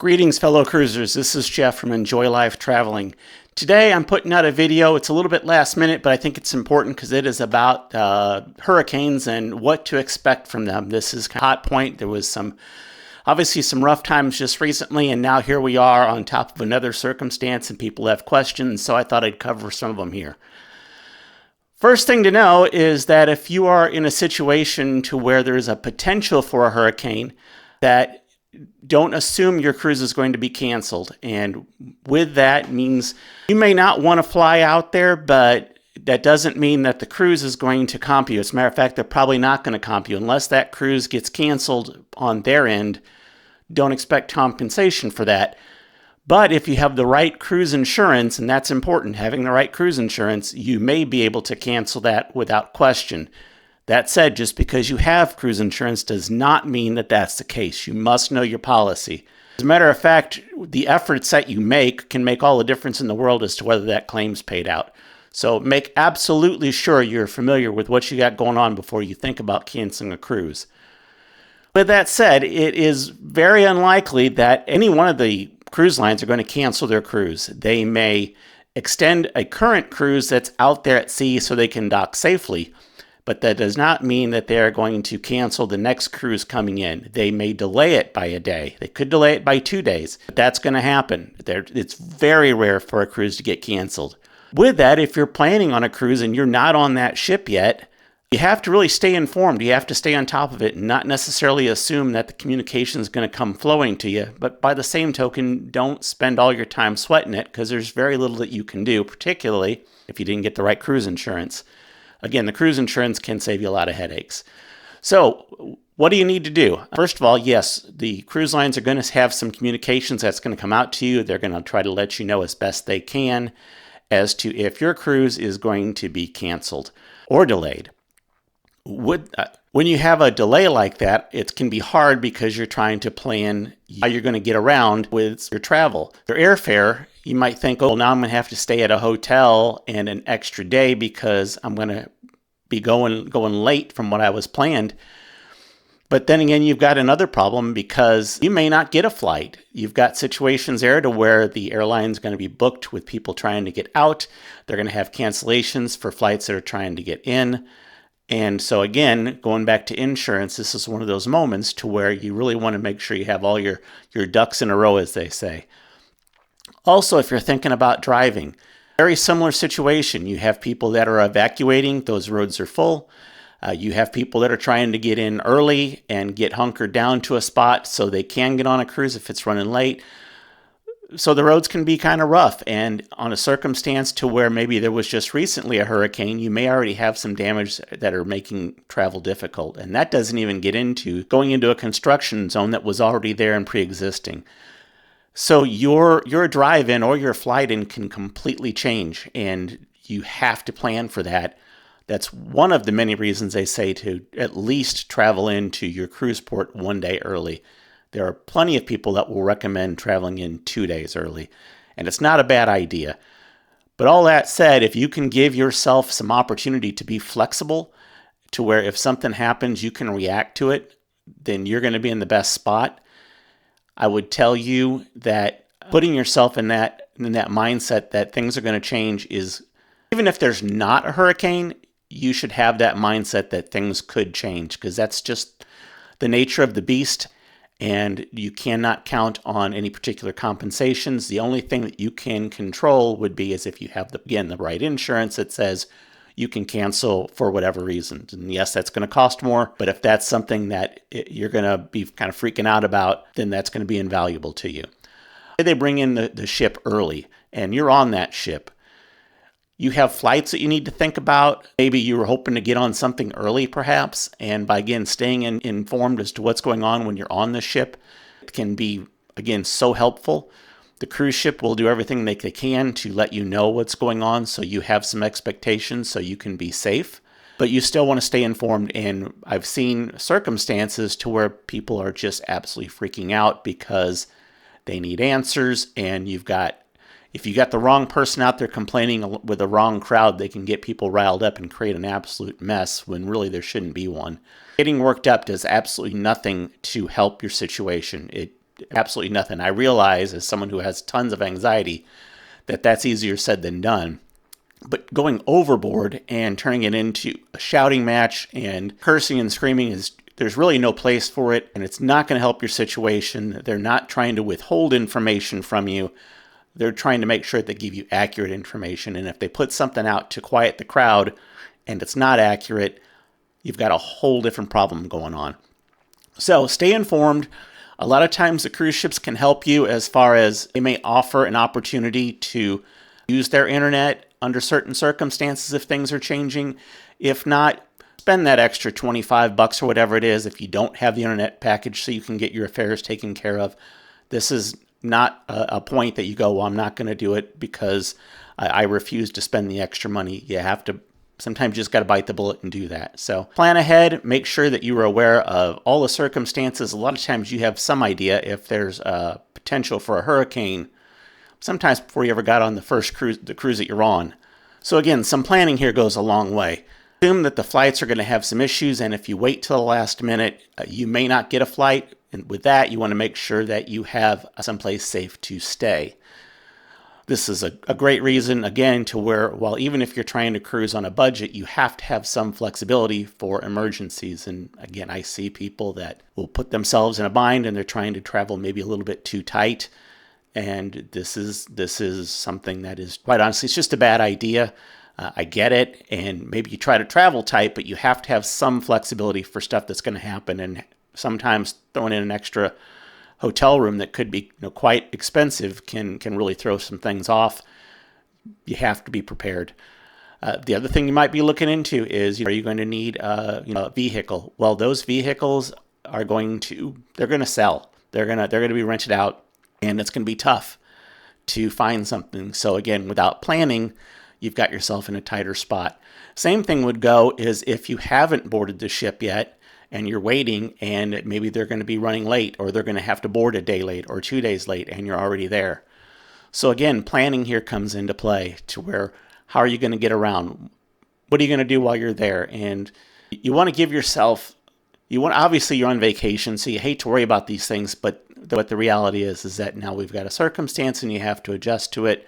Greetings, fellow cruisers. This is Jeff from Enjoy Life Traveling. Today I'm putting out a video. It's a little bit last minute, but I think it's important because it is about hurricanes and what to expect from them. This is kind of a hot point. There was obviously some rough times just recently, and now here we are on top of another circumstance and people have questions, so I thought I'd cover some of them here. First thing to know is that if you are in a situation to where there's a potential for a hurricane, that don't assume your cruise is going to be canceled. And with that means you may not want to fly out there, but that doesn't mean that the cruise is going to comp you. As a matter of fact, they're probably not going to comp you unless that cruise gets canceled on their end. Don't expect compensation for that. But if you have the right cruise insurance, and that's important, having the right cruise insurance, you may be able to cancel that without question. That said, just because you have cruise insurance does not mean that that's the case. You must know your policy. As a matter of fact, the efforts that you make can make all the difference in the world as to whether that claim's paid out. So make absolutely sure you're familiar with what you got going on before you think about canceling a cruise. With that said, it is very unlikely that any one of the cruise lines are going to cancel their cruise. They may extend a current cruise that's out there at sea so they can dock safely, but that does not mean that they are going to cancel the next cruise coming in. They may delay it by a day. They could delay it by 2 days. But that's going to happen. It's very rare for a cruise to get canceled. With that, if you're planning on a cruise and you're not on that ship yet, you have to really stay informed. You have to stay on top of it and not necessarily assume that the communication is going to come flowing to you. But by the same token, don't spend all your time sweating it because there's very little that you can do, particularly if you didn't get the right cruise insurance. Again, the cruise insurance can save you a lot of headaches. So what do you need to do? First of all, yes, the cruise lines are going to have some communications that's going to come out to you. They're going to try to let you know as best they can as to if your cruise is going to be canceled or delayed. When you have a delay like that, it can be hard because you're trying to plan how you're going to get around with your travel. Your airfare, you might think, oh, now I'm going to have to stay at a hotel and an extra day because I'm going to be going late from what I was planned. But then again, you've got another problem because you may not get a flight. You've got situations there to where the airline's going to be booked with people trying to get out. They're going to have cancellations for flights that are trying to get in. And so again, going back to insurance, this is one of those moments to where you really want to make sure you have all your ducks in a row, as they say. Also, if you're thinking about driving, very similar situation. You have people that are evacuating, those roads are full. You have people that are trying to get in early and get hunkered down to a spot so they can get on a cruise if it's running late. So the roads can be kind of rough, and on a circumstance to where maybe there was just recently a hurricane, you may already have some damage that are making travel difficult. And that doesn't even get into going into a construction zone that was already there and pre-existing. So your drive-in or your flight-in can completely change, and you have to plan for that. That's one of the many reasons they say to at least travel into your cruise port 1 day early. There are plenty of people that will recommend traveling in 2 days early, and it's not a bad idea. But all that said, if you can give yourself some opportunity to be flexible to where if something happens, you can react to it, then you're going to be in the best spot. I would tell you that putting yourself in that mindset that things are going to change is, even if there's not a hurricane, you should have that mindset that things could change because that's just the nature of the beast. And you cannot count on any particular compensations. The only thing that you can control would be as if you have, the right insurance that says you can cancel for whatever reason. And yes, that's going to cost more, but if that's something that you're going to be kind of freaking out about, then that's going to be invaluable to you. They bring in the ship early, and you're on that ship. You have flights that you need to think about. Maybe you were hoping to get on something early, perhaps. And by, again, staying informed as to what's going on when you're on the ship, it can be, again, so helpful. The cruise ship will do everything they can to let you know what's going on so you have some expectations so you can be safe. But you still want to stay informed. And I've seen circumstances to where people are just absolutely freaking out because they need answers, and if you got the wrong person out there complaining with the wrong crowd, they can get people riled up and create an absolute mess when really there shouldn't be one. Getting worked up does absolutely nothing to help your situation. It absolutely nothing. I realize, as someone who has tons of anxiety, that that's easier said than done. But going overboard and turning it into a shouting match and cursing and screaming there's really no place for it, and it's not going to help your situation. They're not trying to withhold information from you. They're trying to make sure that they give you accurate information. And if they put something out to quiet the crowd and it's not accurate, you've got a whole different problem going on. So stay informed. A lot of times the cruise ships can help you as far as they may offer an opportunity to use their internet under certain circumstances if things are changing. If not, spend that extra $25 or whatever it is if you don't have the internet package so you can get your affairs taken care of. This is not a point that you go, well, I'm not going to do it because I refuse to spend the extra money. You have to, sometimes you just got to bite the bullet and do that. So plan ahead, make sure that you are aware of all the circumstances. A lot of times you have some idea if there's a potential for a hurricane, sometimes before you ever got on the first cruise, the cruise that you're on. So again, some planning here goes a long way. Assume that the flights are going to have some issues, and if you wait till the last minute, you may not get a flight. And with that, you want to make sure that you have someplace safe to stay. This is a great reason, again, to where, while even if you're trying to cruise on a budget, you have to have some flexibility for emergencies. And again, I see people that will put themselves in a bind and they're trying to travel maybe a little bit too tight. And this is something that is, quite honestly, it's just a bad idea. I get it, and maybe you try to travel tight, but you have to have some flexibility for stuff that's going to happen. And sometimes throwing in an extra hotel room that could be quite expensive can really throw some things off. You have to be prepared. The other thing you might be looking into is, are you going to need a vehicle? Well, those vehicles are they're going to sell. They're going to be rented out, and it's going to be tough to find something. So again, without planning, you've got yourself in a tighter spot. Same thing would go is if you haven't boarded the ship yet and you're waiting, and maybe they're going to be running late, or they're going to have to board a day late or 2 days late, and you're already there. So again, planning here comes into play to where, how are you going to get around? What are you going to do while you're there? And you want to give yourself, obviously you're on vacation, so you hate to worry about these things, but what the reality is that now we've got a circumstance and you have to adjust to it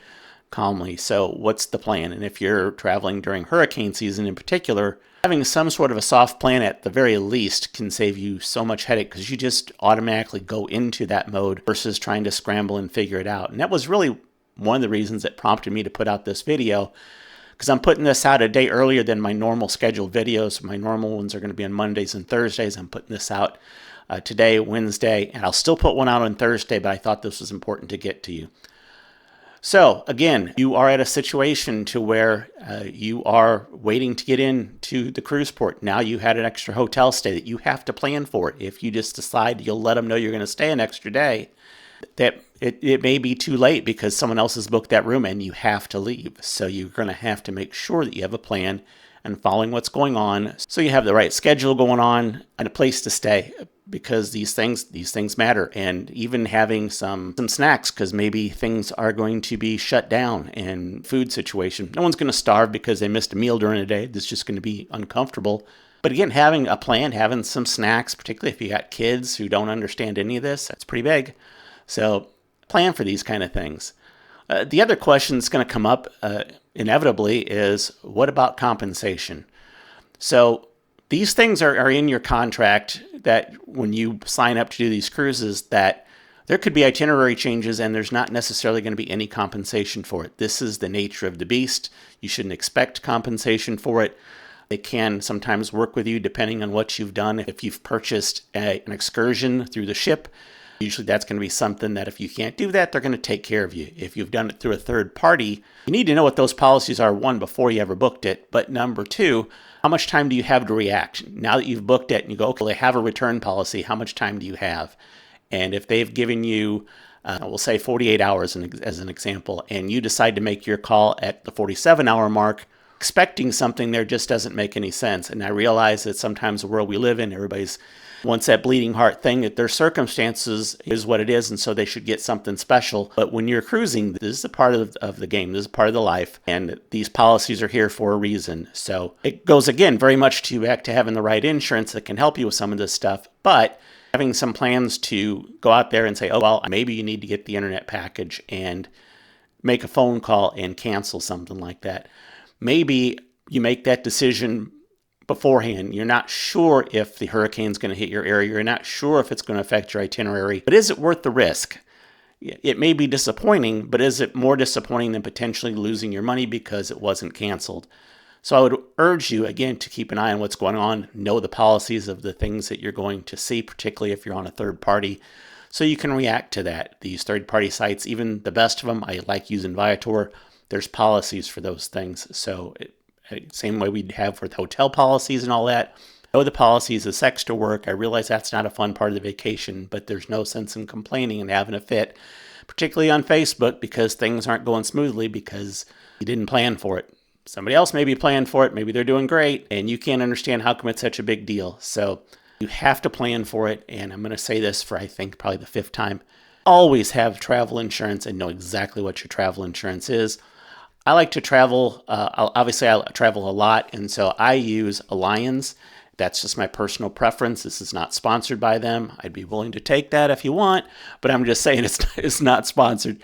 calmly. So what's the plan? And if you're traveling during hurricane season in particular, having some sort of a soft plan at the very least can save you so much headache, because you just automatically go into that mode versus trying to scramble and figure it out. And that was really one of the reasons that prompted me to put out this video, because I'm putting this out a day earlier than my normal scheduled videos. My normal ones are going to be on Mondays and Thursdays. I'm putting this out today, Wednesday, and I'll still put one out on Thursday, but I thought this was important to get to you. So again, you are at a situation to where you are waiting to get into the cruise port. Now you had an extra hotel stay that you have to plan for it. If you just decide you'll let them know you're going to stay an extra day, that it may be too late because someone else has booked that room and you have to leave. So you're going to have to make sure that you have a plan and following what's going on, so you have the right schedule going on and a place to stay, because these things matter. And even having some snacks, because maybe things are going to be shut down and food situation. No one's going to starve because they missed a meal during the day. It's just going to be uncomfortable. But again, having a plan, having some snacks, particularly if you got kids who don't understand any of this, that's pretty big. So plan for these kind of things. The other question that's going to come up inevitably is, what about compensation? So these things are in your contract, that when you sign up to do these cruises, that there could be itinerary changes and there's not necessarily going to be any compensation for it. This is the nature of the beast. You shouldn't expect compensation for it. They can sometimes work with you depending on what you've done. If you've purchased an excursion through the ship, usually that's going to be something that if you can't do that, they're going to take care of you. If you've done it through a third party, you need to know what those policies are, one, before you ever booked it. But number two, how much time do you have to react? Now that you've booked it and you go, okay, they have a return policy, how much time do you have? And if they've given you, we'll say 48 hours as an example, and you decide to make your call at the 47-hour mark, expecting something there just doesn't make any sense. And I realize that sometimes the world we live in, everybody's wants that bleeding heart thing, that their circumstances is what it is, and so they should get something special. But when you're cruising, this is a part of the game. This is part of the life, and these policies are here for a reason. So it goes, again, very much back to having the right insurance that can help you with some of this stuff. But having some plans to go out there and say, oh, well, maybe you need to get the internet package and make a phone call and cancel something like that. Maybe you make that decision beforehand. You're not sure if the hurricane's going to hit your area. You're not sure if it's going to affect your itinerary. But is it worth the risk? It may be disappointing, but is it more disappointing than potentially losing your money because it wasn't canceled? So I would urge you, again, to keep an eye on what's going on, know the policies of the things that you're going to see, particularly if you're on a third party, so you can react to that. These third-party sites, even the best of them, I like using Viator, there's policies for those things. So same way we'd have with hotel policies and all that. Know the policies, it's extra work. I realize that's not a fun part of the vacation, but there's no sense in complaining and having a fit, particularly on Facebook, because things aren't going smoothly because you didn't plan for it. Somebody else may be planning for it. Maybe they're doing great, and you can't understand how come it's such a big deal. So you have to plan for it, and I'm going to say this for, I think, probably the 5th time. Always have travel insurance and know exactly what your travel insurance is. I like to travel. Obviously, I travel a lot, and so I use Allianz. That's just my personal preference. This is not sponsored by them. I'd be willing to take that if you want, but I'm just saying it's not sponsored.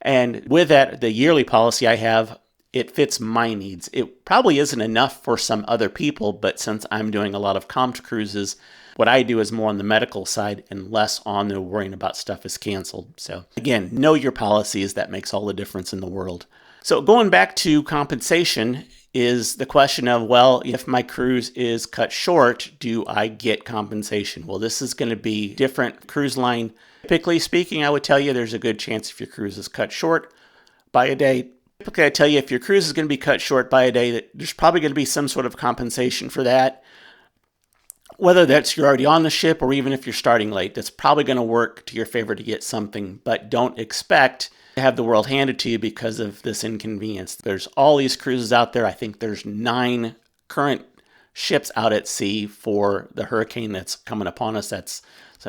And with that, the yearly policy I have, it fits my needs. It probably isn't enough for some other people, but since I'm doing a lot of comp cruises, what I do is more on the medical side and less on the worrying about stuff is canceled. So again, know your policies. That makes all the difference in the world. So going back to compensation is the question of, well, if my cruise is cut short, do I get compensation? Well, this is going to be different cruise line. Typically speaking, I would tell you there's a good chance if your cruise is cut short by a day. Typically, I tell you if your cruise is going to be cut short by a day, that there's probably going to be some sort of compensation for that. Whether that's you're already on the ship or even if you're starting late, that's probably going to work to your favor to get something, but don't expect to have the world handed to you because of this inconvenience. There's all these cruises out there. I think there's 9 current ships out at sea for the hurricane that's coming upon us. That's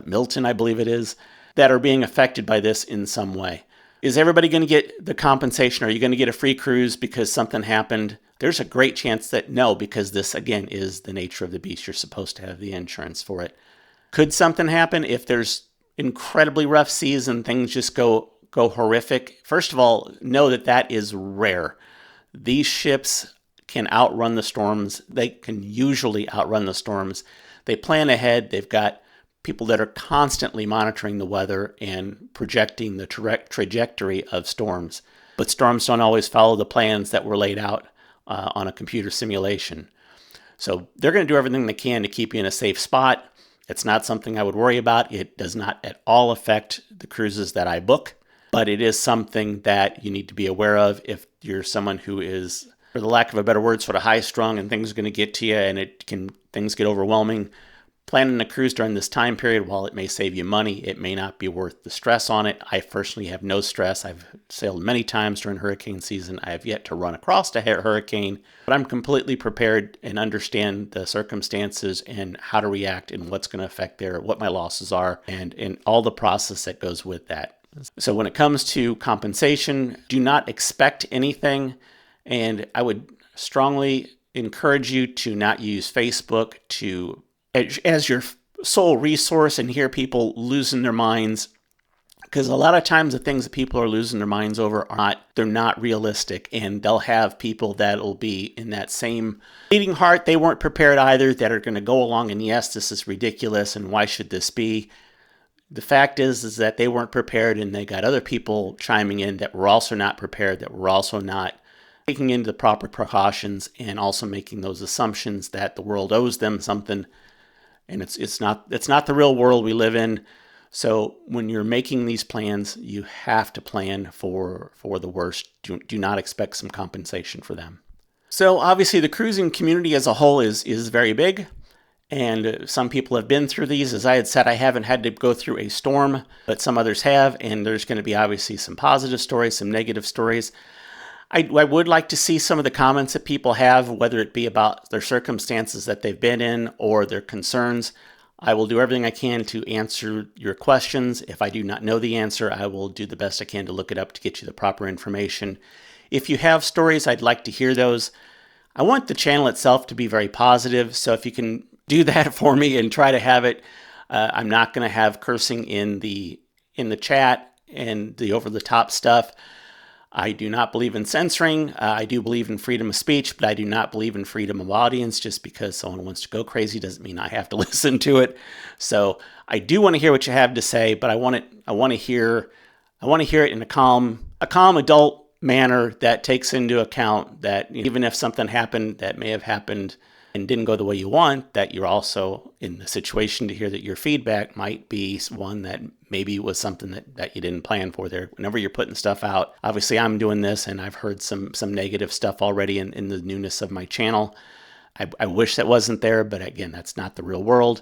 Milton, I believe it is, that are being affected by this in some way. Is everybody going to get the compensation? Are you going to get a free cruise because something happened? There's a great chance that no, because this, again, is the nature of the beast. You're supposed to have the insurance for it. Could something happen if there's incredibly rough seas and things just go horrific? First of all, know that is rare. These ships can outrun the storms. They can usually outrun the storms. They plan ahead. They've got people that are constantly monitoring the weather and projecting the trajectory of storms. But storms don't always follow the plans that were laid out on a computer simulation. So they're going to do everything they can to keep you in a safe spot. It's not something I would worry about. It does not at all affect the cruises that I book, but it is something that you need to be aware of if you're someone who is, for the lack of a better word, sort of high-strung and things are going to get to you and things get overwhelming. Planning a cruise during this time period, while it may save you money, it may not be worth the stress on it. I personally have no stress. I've sailed many times during hurricane season. I have yet to run across a hurricane, but I'm completely prepared and understand the circumstances and how to react and what's going to affect what my losses are and all the process that goes with that. So when it comes to compensation, do not expect anything. And I would strongly encourage you to not use Facebook as your sole resource and hear people losing their minds, because a lot of times the things that people are losing their minds over they're not realistic, and they'll have people that'll be in that same bleeding heart. They weren't prepared either, that are going to go along and yes, this is ridiculous and why should this be? The fact is that they weren't prepared, and they got other people chiming in that were also not prepared, that were also not taking into the proper precautions and also making those assumptions that the world owes them something. And it's not the real world we live in. So when you're making these plans, you have to plan for the worst. Do not expect some compensation for them. So obviously the cruising community as a whole is very big. And some people have been through these. As I had said, I haven't had to go through a storm, but some others have. And there's going to be obviously some positive stories, some negative stories. I would like to see some of the comments that people have, whether it be about their circumstances that they've been in or their concerns. I will do everything I can to answer your questions. If I do not know the answer, I will do the best I can to look it up to get you the proper information. If you have stories, I'd like to hear those. I want the channel itself to be very positive, so if you can do that for me and try to have it I'm not going to have cursing in the chat and the over-the-top stuff. I do not believe in censoring. I do believe in freedom of speech, but I do not believe in freedom of audience. Just because someone wants to go crazy doesn't mean I have to listen to it. So I do want to hear what you have to say, but I want to hear it in a calm adult manner that takes into account that even if something happened that may have happened and didn't go the way you want, that you're also in the situation to hear that your feedback might be one that maybe was something that you didn't plan for there. Whenever you're putting stuff out, obviously I'm doing this and I've heard some negative stuff already in the newness of my channel. I wish that wasn't there, but again, that's not the real world.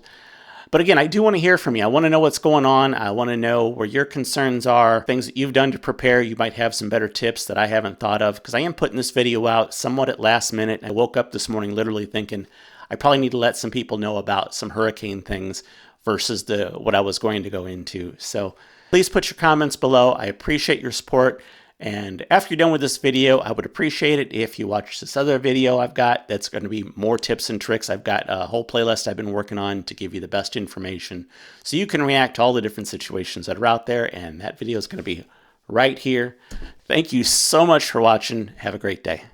But again, I do want to hear from you. I want to know what's going on. I want to know where your concerns are, things that you've done to prepare. You might have some better tips that I haven't thought of, because I am putting this video out somewhat at last minute. I woke up this morning literally thinking I probably need to let some people know about some hurricane things versus what I was going to go into. So please put your comments below. I appreciate your support. And after you're done with this video, I would appreciate it if you watch this other video I've got that's going to be more tips and tricks. I've got a whole playlist I've been working on to give you the best information so you can react to all the different situations that are out there. And that video is going to be right here. Thank you so much for watching. Have a great day.